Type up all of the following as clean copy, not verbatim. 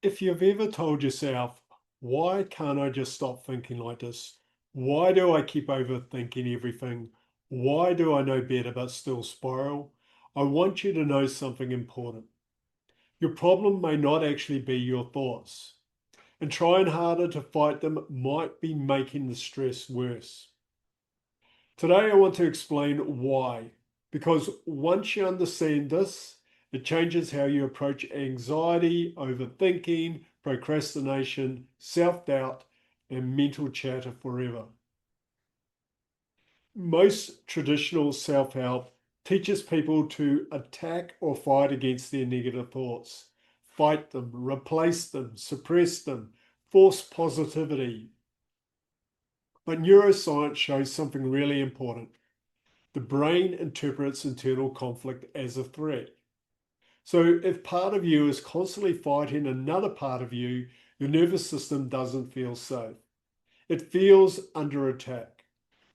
If you've ever told yourself, why can't I just stop thinking like this? Why do I keep overthinking everything? Why do I know better but still spiral? I want you to know something important. Your problem may not actually be your thoughts, and trying harder to fight them might be making the stress worse. Today, I want to explain why. Because once you understand this, it changes how you approach anxiety, overthinking, procrastination, self doubt, and mental chatter forever. Most traditional self help teaches people to attack or fight against their negative thoughts, fight them, replace them, suppress them, force positivity. But neuroscience shows something really important. The brain interprets internal conflict as a threat. So if part of you is constantly fighting another part of you, your nervous system doesn't feel safe. It feels under attack,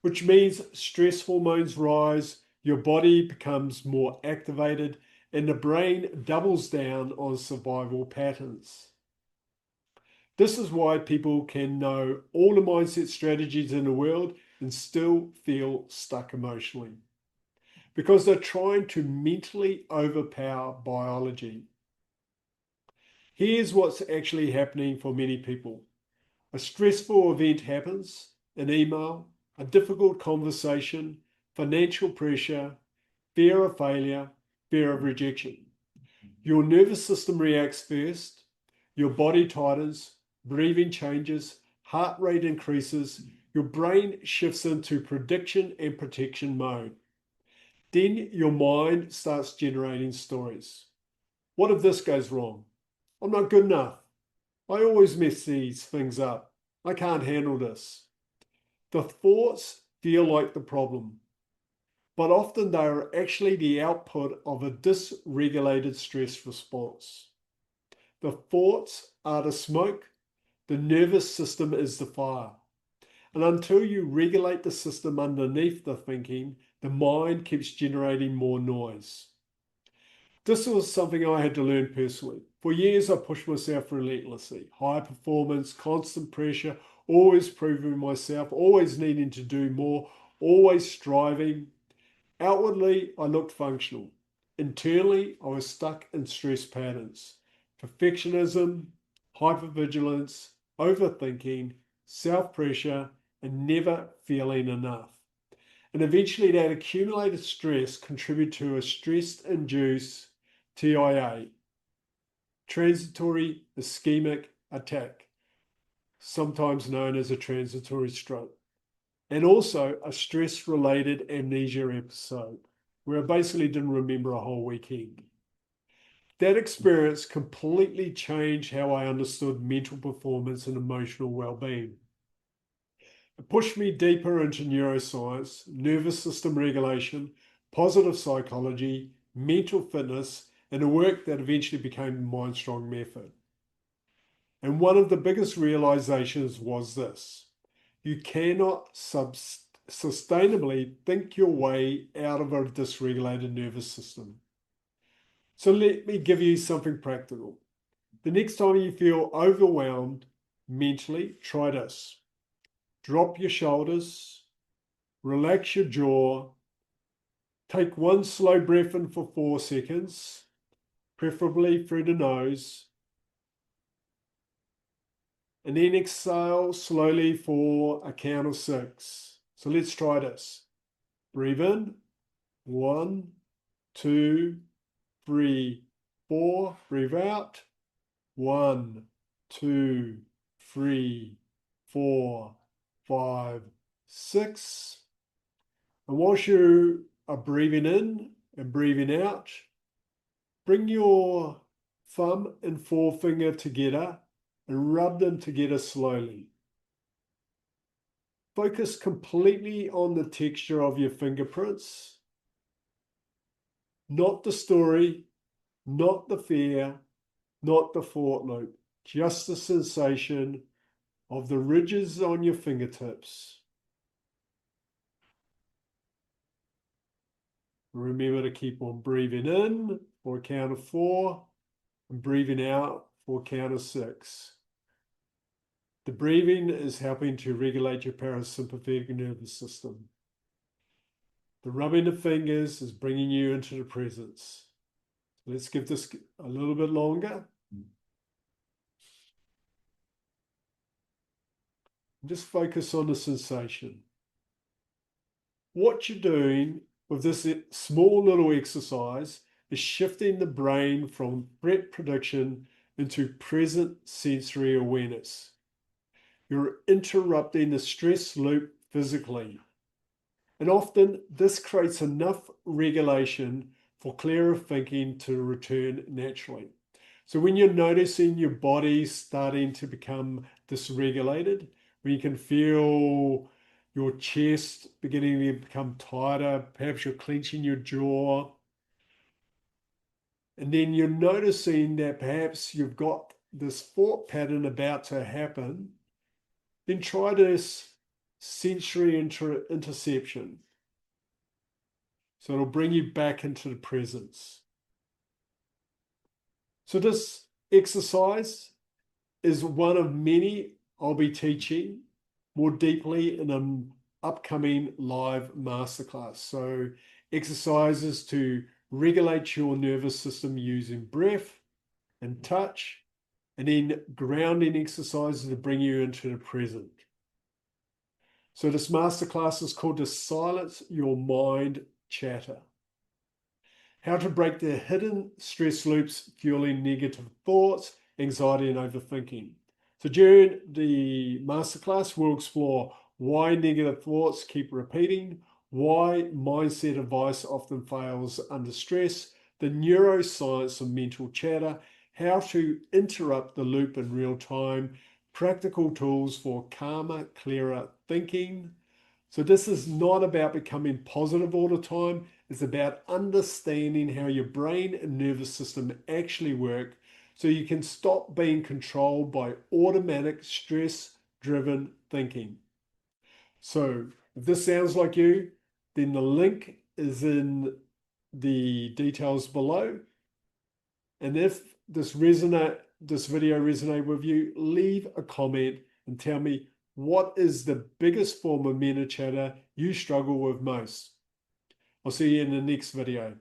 which means stress hormones rise, your body becomes more activated, and the brain doubles down on survival patterns. This is why people can know all the mindset strategies in the world and still feel stuck emotionally, because they're trying to mentally overpower biology. Here's what's actually happening for many people. A stressful event happens, an email, a difficult conversation, financial pressure, fear of failure, fear of rejection. Your nervous system reacts first, your body tightens, breathing changes, heart rate increases, your brain shifts into prediction and protection mode. Then your mind starts generating stories. What if this goes wrong? I'm not good enough. I always mess these things up. I can't handle this. The thoughts feel like the problem, but often they are actually the output of a dysregulated stress response. The thoughts are the smoke, the nervous system is the fire. And until you regulate the system underneath the thinking, the mind keeps generating more noise. This was something I had to learn personally. For years, I pushed myself relentlessly. High performance, constant pressure, always proving myself, always needing to do more, always striving. Outwardly, I looked functional. Internally, I was stuck in stress patterns. Perfectionism, hypervigilance, overthinking, self pressure, and never feeling enough. And eventually, that accumulated stress contributed to a stress induced TIA, transitory ischemic attack, sometimes known as a transitory stroke, and also a stress related amnesia episode where I basically didn't remember a whole weekend. That experience completely changed how I understood mental performance and emotional well being. It pushed me deeper into neuroscience, nervous system regulation, positive psychology, mental fitness, and the work that eventually became the MindStrong Method. And one of the biggest realizations was this: you cannot sustainably think your way out of a dysregulated nervous system. So let me give you something practical. The next time you feel overwhelmed mentally, try this. Drop your shoulders, relax your jaw, take one slow breath in for 4 seconds, preferably through the nose, and then exhale slowly for a count of 6. So let's try this. Breathe in, 1, 2, 3, 4. Breathe out, 1, 2, 3, 4, 5, 6. And whilst you are breathing in and breathing out, bring your thumb and forefinger together and rub them together slowly. Focus completely on the texture of your fingerprints, not the story, not the fear, not the thought loop, just the sensation of the ridges on your fingertips. Remember to keep on breathing in for a count of 4 and breathing out or count of 6. The breathing is helping to regulate your parasympathetic nervous system. The rubbing of fingers is bringing you into the presence. Let's give this a little bit longer. Just focus on the sensation. What you're doing with this small little exercise is shifting the brain from threat prediction into present sensory awareness. You're interrupting the stress loop physically. And often this creates enough regulation for clearer thinking to return naturally. So when you're noticing your body starting to become dysregulated, when you can feel your chest beginning to become tighter, perhaps you're clenching your jaw, and then you're noticing that perhaps you've got this thought pattern about to happen, then try this sensory interception. So it'll bring you back into the presence. So this exercise is one of many I'll be teaching more deeply in an upcoming live masterclass. So exercises to regulate your nervous system using breath and touch, and then grounding exercises to bring you into the present. So this masterclass is called the Silence Your Mind Chatter. How to break the hidden stress loops fueling negative thoughts, anxiety, and overthinking. So during the masterclass, we'll explore why negative thoughts keep repeating, why mindset advice often fails under stress, the neuroscience of mental chatter, how to interrupt the loop in real time, practical tools for calmer, clearer thinking. So this is not about becoming positive all the time. It's about understanding how your brain and nervous system actually work so you can stop being controlled by automatic stress-driven thinking. So if this sounds like you, then the link is in the details below. And if this video resonated with you, leave a comment and tell me what is the biggest form of mental chatter you struggle with most. I'll see you in the next video.